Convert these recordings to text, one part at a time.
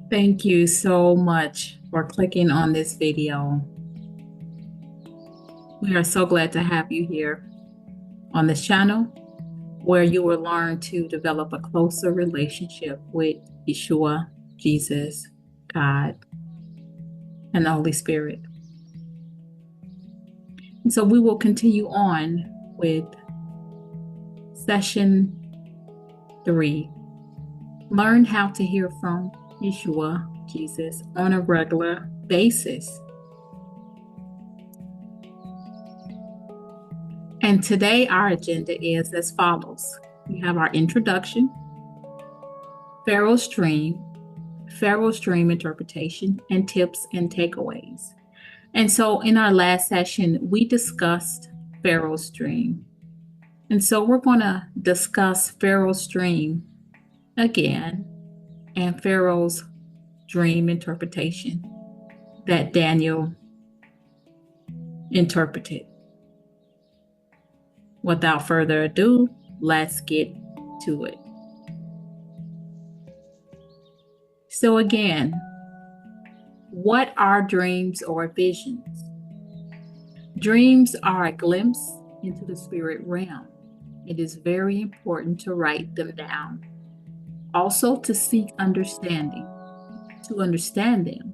Thank you so much for clicking on this video. We are so glad to have you here on this channel where you will learn to develop a closer relationship with Yeshua, Jesus, God, and the Holy Spirit. And so we will continue on with session 3. Learn how to hear from Yeshua, Jesus, on a regular basis. And today our agenda is as follows. We have our introduction, Pharaoh's dream interpretation, and tips and takeaways. And so in our last session, we discussed Pharaoh's dream. And so we're going to discuss Pharaoh's dream again and Pharaoh's dream interpretation that Daniel interpreted. Without further ado, let's get to it. So again, what are dreams or visions? Dreams are a glimpse into the spirit realm. It is very important to write them down. Also to seek understanding, to understand them,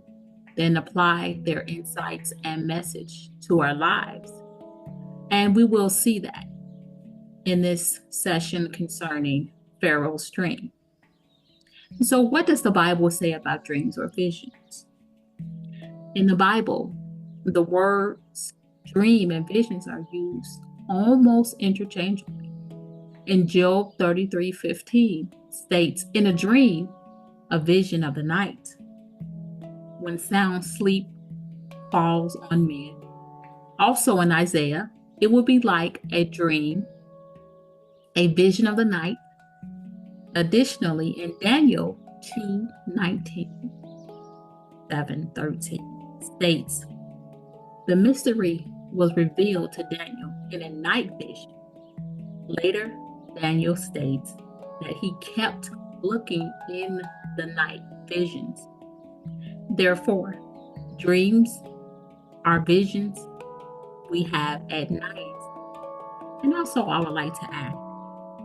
then apply their insights and message to our lives. And we will see that in this session concerning Pharaoh's dream. So what does the Bible say about dreams or visions? In the Bible, the words dream and visions are used almost interchangeably. In Job 33:15 states, in a dream, a vision of the night, when sound sleep falls on men. Also in Isaiah, it would be like a dream, a vision of the night. Additionally, in Daniel 2:19, 7:13 states, the mystery was revealed to Daniel in a night vision. Later, Daniel states that he kept looking in the night visions. Therefore, dreams are visions we have at night. And also, I would like to add,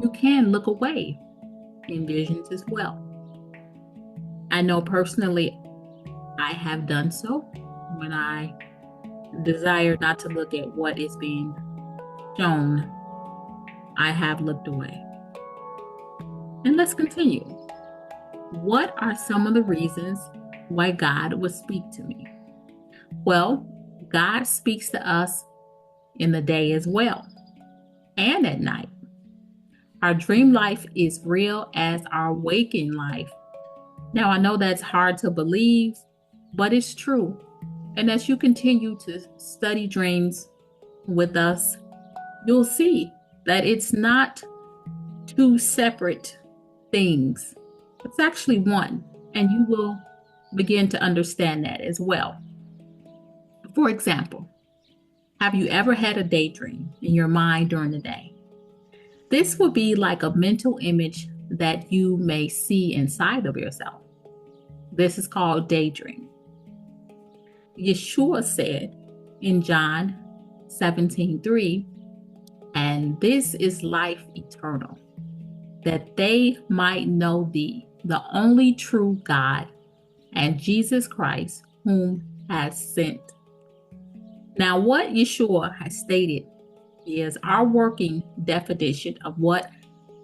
you can look away in visions as well. I know personally I have done so when I desire not to look at what is being shown. I have looked away. And let's continue. What are some of the reasons why God would speak to me? Well, God speaks to us in the day as well, and at night. Our dream life is real as our waking life. Now, I know that's hard to believe, but it's true. And as you continue to study dreams with us, you'll see that it's not two separate things. It's actually one, and you will begin to understand that as well. For example, have you ever had a daydream in your mind during the day? This would be like a mental image that you may see inside of yourself. This is called daydream. Yeshua said in John 17:3, and this is life eternal, that they might know thee, the only true God, and Jesus Christ, whom has sent. Now, what Yeshua has stated is our working definition of what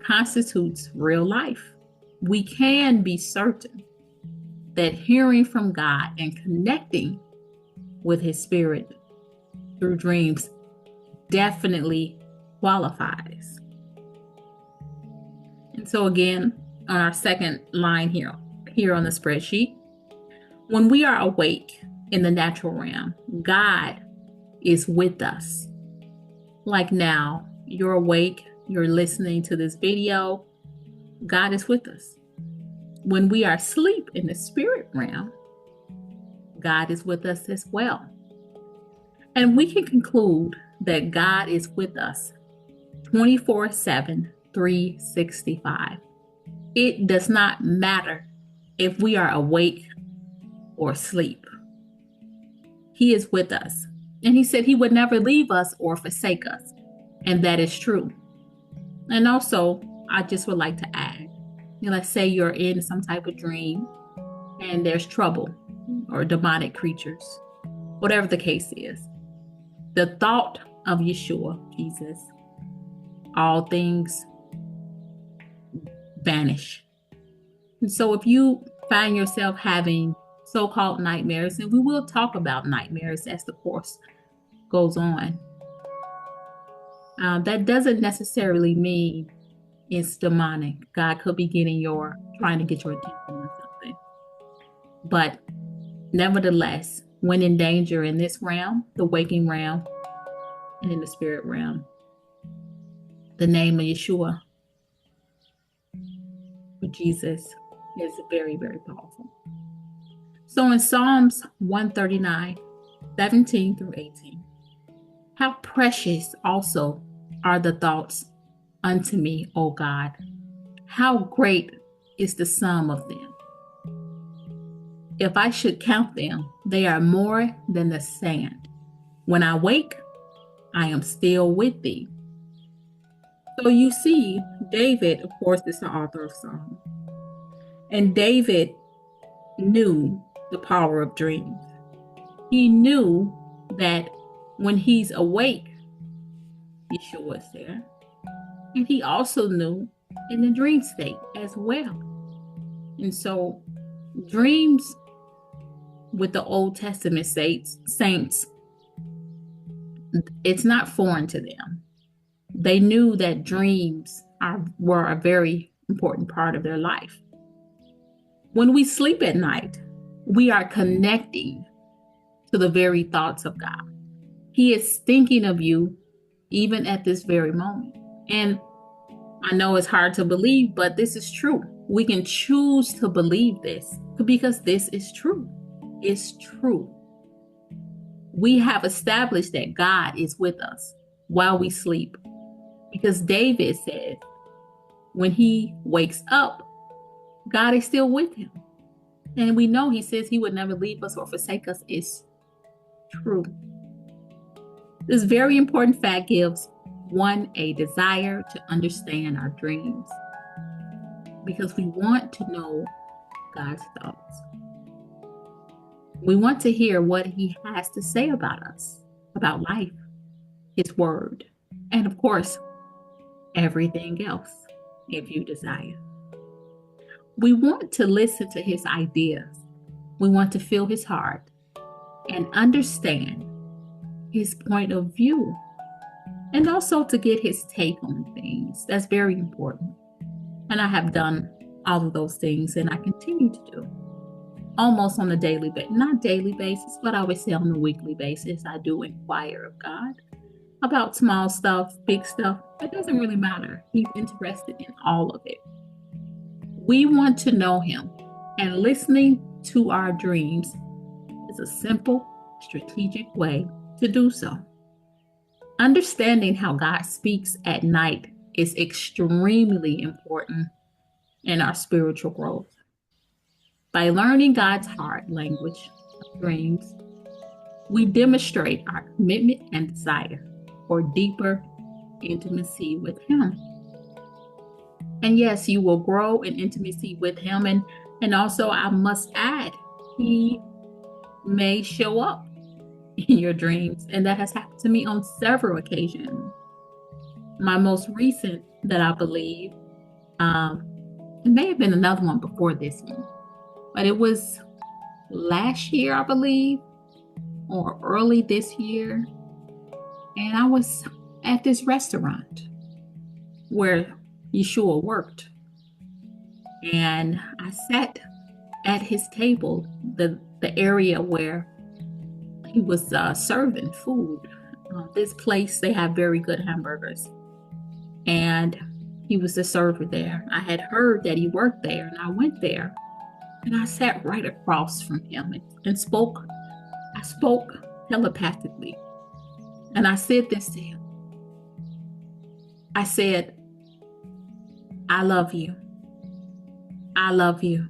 constitutes real life. We can be certain that hearing from God and connecting with His Spirit through dreams definitely qualifies. And so again, on our second line here on the spreadsheet, when we are awake in the natural realm, God is with us. Like now, you're awake, you're listening to this video, God is with us. When we are asleep in the spirit realm, God is with us as well. And we can conclude that God is with us 24/7, 365. It does not matter if we are awake or sleep. He is with us. And he said he would never leave us or forsake us. And that is true. And also, I just would like to add, let's say you're in some type of dream and there's trouble or demonic creatures, whatever the case is. The thought of Yeshua, Jesus, all things vanish. And so if you find yourself having so-called nightmares, and we will talk about nightmares as the course goes on, that doesn't necessarily mean it's demonic. God could be trying to get your attention on something. But nevertheless, when in danger in this realm, the waking realm, and in the spirit realm, the name of Yeshua, or Jesus, is very, very powerful. So in Psalms 139, 17 through 18, how precious also are the thoughts unto me, O God. How great is the sum of them. If I should count them, they are more than the sand. When I wake, I am still with thee. So you see, David, of course, is the author of Psalms. And David knew the power of dreams. He knew that when he's awake, Yeshua is there. And he also knew in the dream state as well. And so dreams with the Old Testament saints, it's not foreign to them. They knew that dreams were a very important part of their life. When we sleep at night, we are connecting to the very thoughts of God. He is thinking of you even at this very moment. And I know it's hard to believe, but this is true. We can choose to believe this because this is true. It's true. We have established that God is with us while we sleep, because David said when he wakes up, God is still with him. And we know he says he would never leave us or forsake us. It's true. This very important fact gives one a desire to understand our dreams, because we want to know God's thoughts. We want to hear what he has to say about us, about life, his word, and of course, everything else, if you desire. We want to listen to his ideas. We want to feel his heart and understand his point of view, and also to get his take on things. That's very important. And I have done all of those things, and I continue to do almost on a daily basis, not daily basis, but I would say on a weekly basis. I do inquire of God about small stuff, big stuff. It doesn't really matter. He's interested in all of it. We want to know him, and listening to our dreams is a simple, strategic way to do so. Understanding how God speaks at night is extremely important in our spiritual growth. By learning God's heart language of dreams, we demonstrate our commitment and desire for deeper intimacy with him. And yes, you will grow in intimacy with him. And also, I must add, he may show up in your dreams. And that has happened to me on several occasions. My most recent that I believe, it may have been another one before this one, but it was last year, I believe, or early this year. And I was at this restaurant where Yeshua worked. And I sat at his table, the area where he was serving food. This place, they have very good hamburgers. And he was the server there. I had heard that he worked there, and I went there. And I sat right across from him and spoke. I spoke telepathically. And I said this to him. I said, I love you. I love you.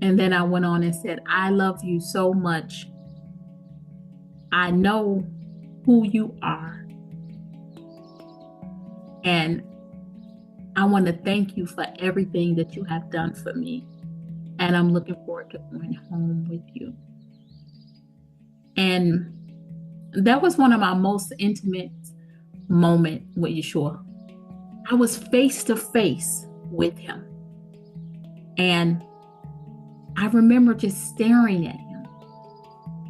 And then I went on and said, I love you so much. I know who you are. And I want to thank you for everything that you have done for me. And I'm looking forward to going home with you. And that was one of my most intimate moments with Yeshua. I was face to face with him. And I remember just staring at him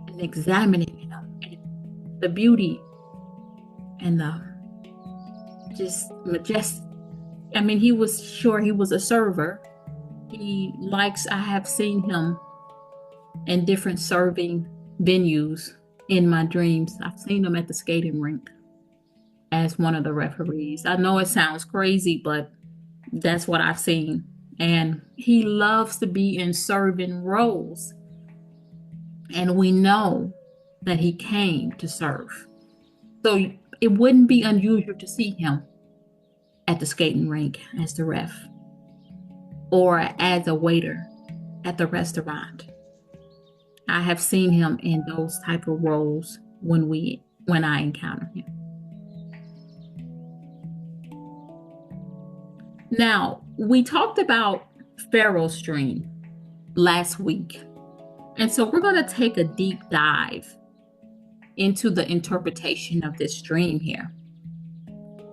and examining him and the beauty and the just majestic. I mean, he was a server. I have seen him in different serving venues in my dreams. I've seen him at the skating rink as one of the referees. I know it sounds crazy, but that's what I've seen. And he loves to be in serving roles. And we know that he came to serve. So it wouldn't be unusual to see him at the skating rink as the ref or as a waiter at the restaurant. I have seen him in those type of roles when I encounter him. Now, we talked about Pharaoh's dream last week. And so we're going to take a deep dive into the interpretation of this dream here.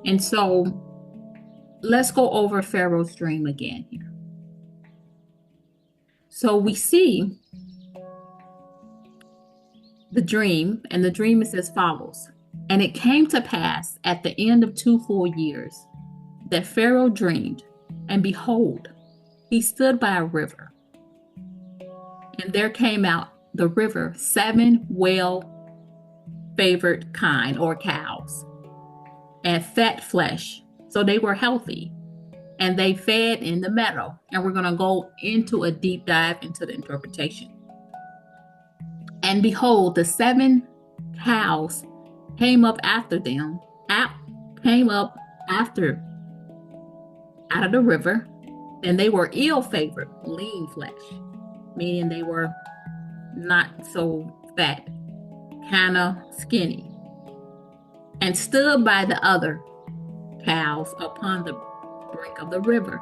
And so let's go over Pharaoh's dream again here. So we see the dream, and the dream is as follows. And it came to pass at the end of 2 full years that Pharaoh dreamed, and behold, he stood by a river. And there came out the river 7 well-favored kine or cows, and fat flesh. So they were healthy, and they fed in the meadow. And we're going to go into a deep dive into the interpretation. And behold, the 7 cows came up after them, out of the river, and they were ill-favored, lean flesh, meaning they were not so fat, kind of skinny, and stood by the other cows upon the brink of the river.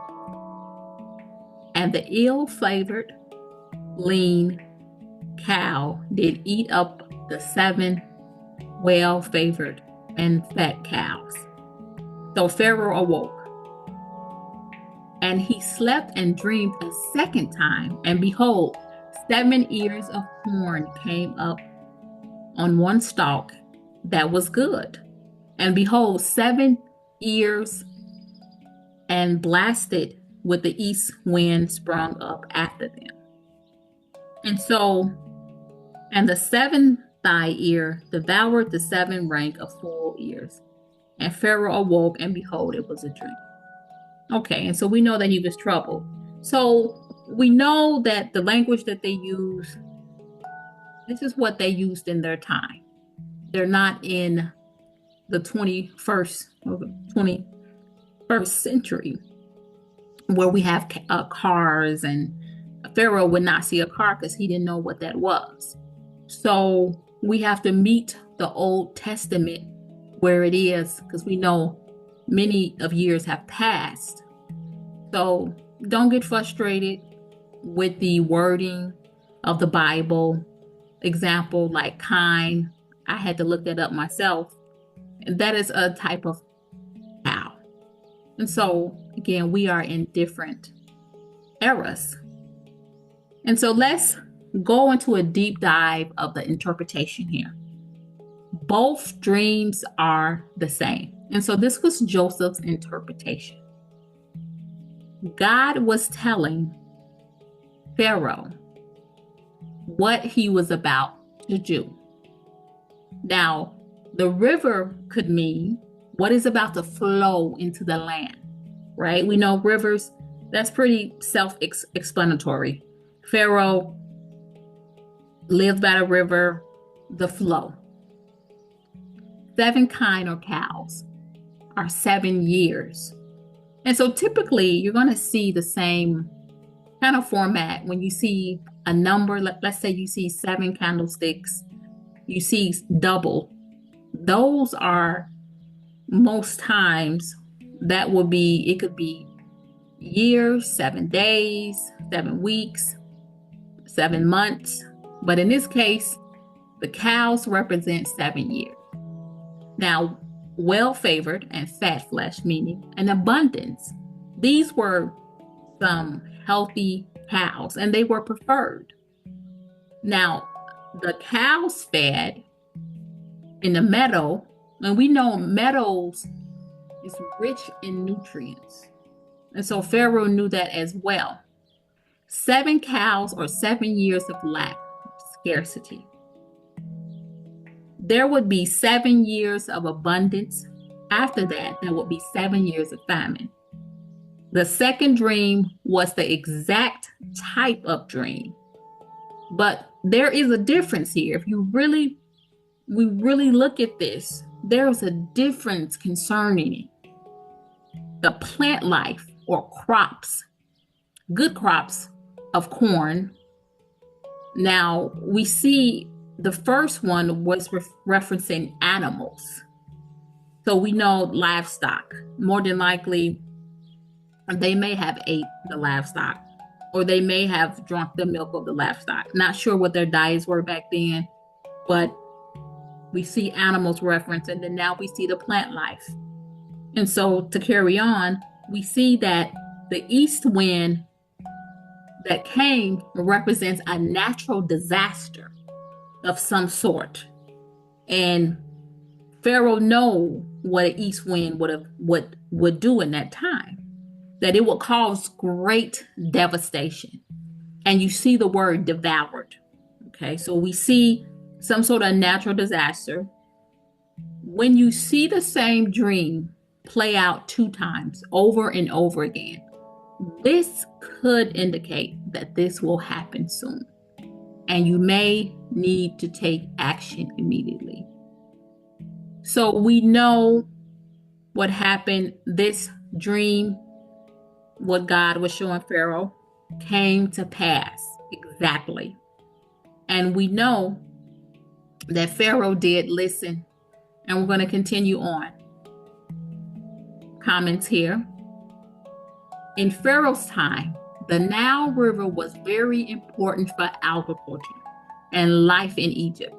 And the ill-favored, lean cow did eat up the 7 well-favored and fat cows. So Pharaoh awoke, and he slept and dreamed a second time. And behold, 7 ears of corn came up on one stalk that was good. And behold, 7 ears and blasted with the east wind sprung up after them. And the 7th thigh ear devoured the 7 rank of full ears. And Pharaoh awoke, and behold, it was a dream. Okay, and so we know that he was troubled. So we know that the language that they use, this is what they used in their time. They're not in the 21st century where we have cars, and Pharaoh would not see a car because he didn't know what that was. So we have to meet the Old Testament where it is, because we know many of years have passed. So don't get frustrated with the wording of the Bible. Example like kine, I had to look that up myself. And that is a type of cow. And so again, we are in different eras. And so let's go into a deep dive of the interpretation here. Both dreams are the same. And so this was Joseph's interpretation. God was telling Pharaoh what he was about to do. Now, the river could mean what is about to flow into the land, right? We know rivers, that's pretty self-explanatory. Pharaoh lived by the river, the flow. 7 kine or cows are 7 years. And so typically you're going to see the same kind of format, when you see a number, let's say you see 7 candlesticks, you see double, those are most times that will be, it could be years, 7 days, 7 weeks, 7 months. But in this case, the cows represent 7 years. Now, well favored and fat flesh, meaning an abundance. These were some healthy cows and they were preferred. Now, the cows fed in the meadow, and we know meadows is rich in nutrients. And so Pharaoh knew that as well. 7 cows or 7 years of lack, scarcity. There would be 7 years of abundance. After that, there would be 7 years of famine. The second dream was the exact type of dream. But there is a difference here. If we really look at this, there's a difference concerning it. The plant life or crops, good crops of corn. Now we see the first one was referencing animals. So we know livestock. More than likely, they may have ate the livestock, or they may have drunk the milk of the livestock. Not sure what their diets were back then, but we see animals referenced, and then now we see the plant life. And so to carry on, we see that the east wind that came represents a natural disaster of some sort. And Pharaoh knew what an east wind would do in that time, that it would cause great devastation. And you see the word devoured. Okay, so we see some sort of natural disaster. When you see the same dream play out 2 times over and over again, this could indicate that this will happen soon. And you may need to take action immediately. So we know what happened. This dream, what God was showing Pharaoh, came to pass exactly. And we know that Pharaoh did listen. And we're going to continue on. Comments here. In Pharaoh's time, the Nile River was very important for agriculture and life in Egypt.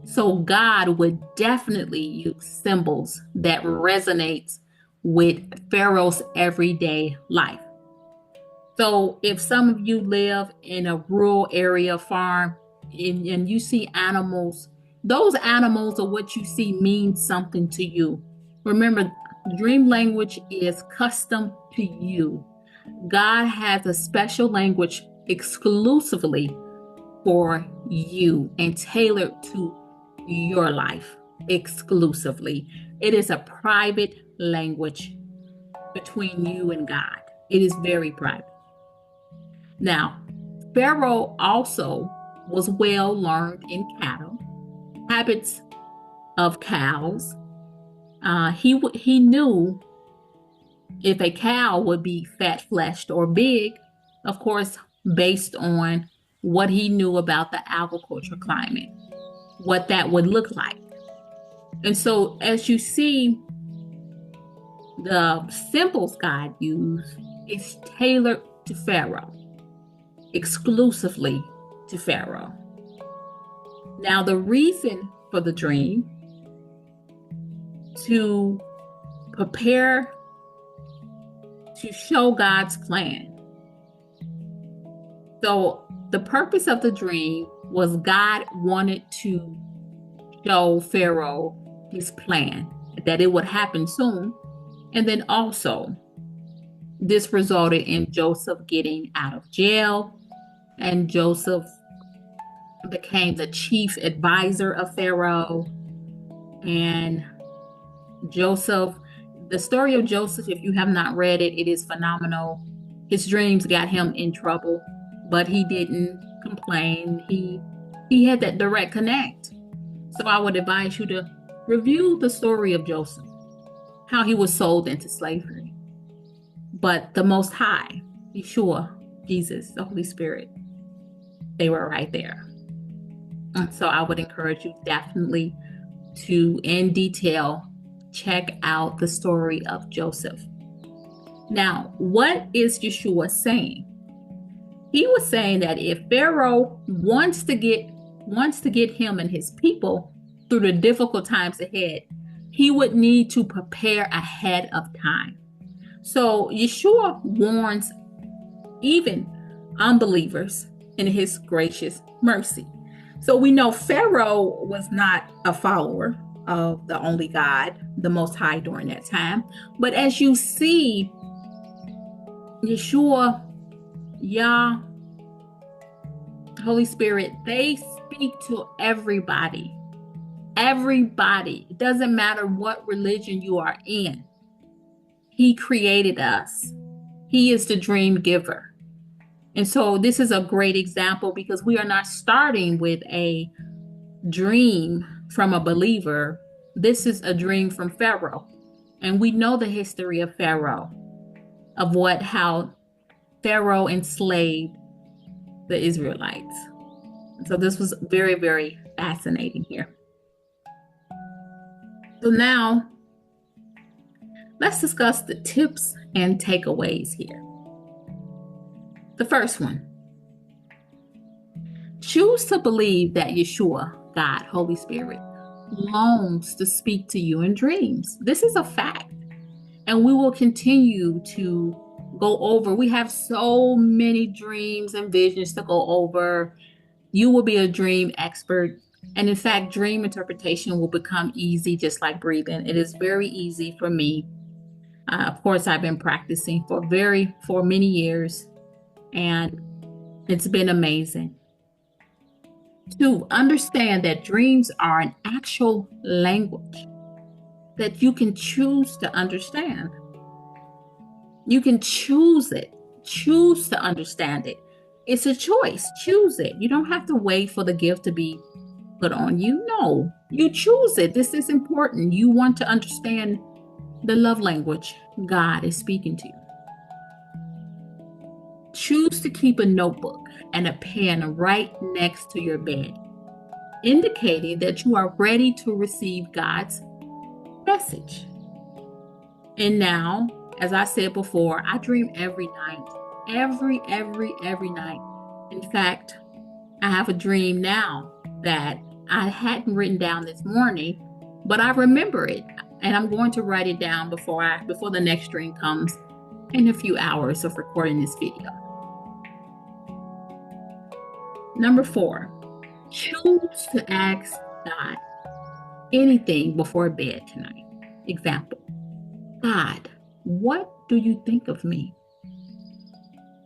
So God would definitely use symbols that resonate with Pharaoh's everyday life. So if some of you live in a rural area farm and you see animals, those animals or what you see means something to you. Remember, dream language is custom to you. God has a special language exclusively for you and tailored to your life exclusively. It is a private language between you and God. It is very private. Now, Pharaoh also was well learned in cattle, habits of cows. He knew if a cow would be fat-fleshed or big, of course, based on what he knew about the agricultural climate, what that would look like. And so as you see, the symbols God used is tailored to Pharaoh, exclusively to Pharaoh. Now, the reason for the dream, to prepare to show God's plan. So the purpose of the dream was God wanted to show Pharaoh his plan, that it would happen soon. And then also, this resulted in Joseph getting out of jail, and Joseph became the chief advisor of Pharaoh. And Joseph, the story of Joseph, if you have not read it, it is phenomenal. His dreams got him in trouble, but he didn't complain. He had that direct connect. So I would advise you to review the story of Joseph, how he was sold into slavery. But the Most High, Yeshua, Jesus, the Holy Spirit, they were right there. And so I would encourage you definitely to, in detail, check out the story of Joseph. Now, what is Yeshua saying? He was saying that if Pharaoh wants to get him and his people through the difficult times ahead, he would need to prepare ahead of time. So Yeshua warns even unbelievers in his gracious mercy. So we know Pharaoh was not a follower of the only God, the Most High, during that time. But as you see, Yeshua, Yah, Holy Spirit, they speak to everybody. Everybody. It doesn't matter what religion you are in. He created us. He is the dream giver. And so this is a great example because we are not starting with a dream from a believer. This is a dream from Pharaoh. And we know the history of Pharaoh, of how Pharaoh enslaved the Israelites. So this was very, very fascinating here. So now let's discuss the tips and takeaways here. The first one, choose to believe that Yeshua, God, Holy Spirit, longs to speak to you in dreams. This is a fact. And we will continue to go over. We have so many dreams and visions to go over. You will be a dream expert. And in fact, dream interpretation will become easy, just like breathing. It is very easy for me. Of course, I've been practicing for many years, and it's been amazing. To understand that dreams are an actual language that you can choose to understand. You can choose it, choose to understand it. It's a choice. Choose it. You don't have to wait for the gift to be put on you. No, you choose it. This is important. You want to understand the love language God is speaking to you. Choose to keep a notebook and a pen right next to your bed, indicating that you are ready to receive God's message. And now, as I said before, I dream every night. Every night. In fact, I have a dream now that I hadn't written down this morning, but I remember it. And I'm going to write it down before the next dream comes in a few hours of recording this video. Number 4, choose to ask God anything before bed tonight. Example, God, what do you think of me?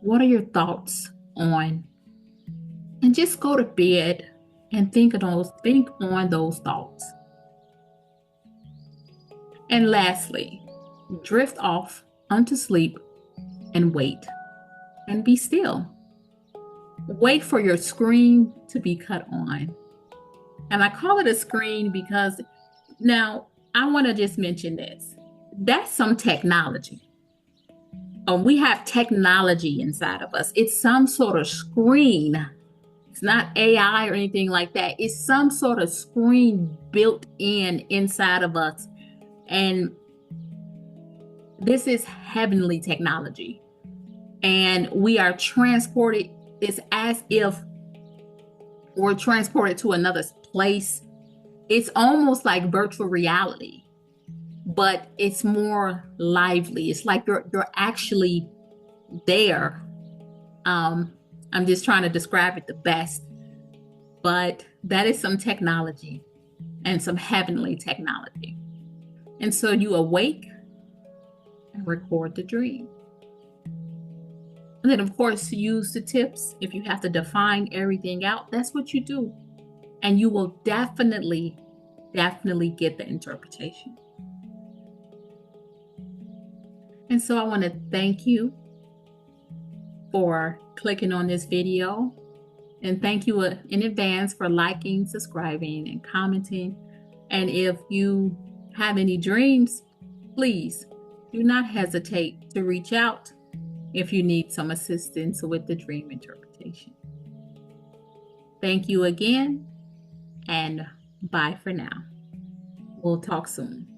What are your thoughts on? And just go to bed and think on those thoughts. And lastly, drift off unto sleep and wait and be still. Wait for your screen to be cut on. And I call it a screen because now I want to just mention this. That's some technology. We have technology inside of us. It's some sort of screen. It's not AI or anything like that. It's some sort of screen built inside of us. And this is heavenly technology. And we are transported. It's as if we're transported to another place. It's almost like virtual reality, but it's more lively. It's like you're actually there. I'm just trying to describe it the best, but that is some technology and some heavenly technology. And so you awake and record the dream. And then, of course, use the tips. If you have to define everything out, that's what you do. And you will definitely get the interpretation. And so I want to thank you for clicking on this video. And thank you in advance for liking, subscribing, and commenting. And if you have any dreams, please do not hesitate to reach out if you need some assistance with the dream interpretation. Thank you again, and bye for now. We'll talk soon.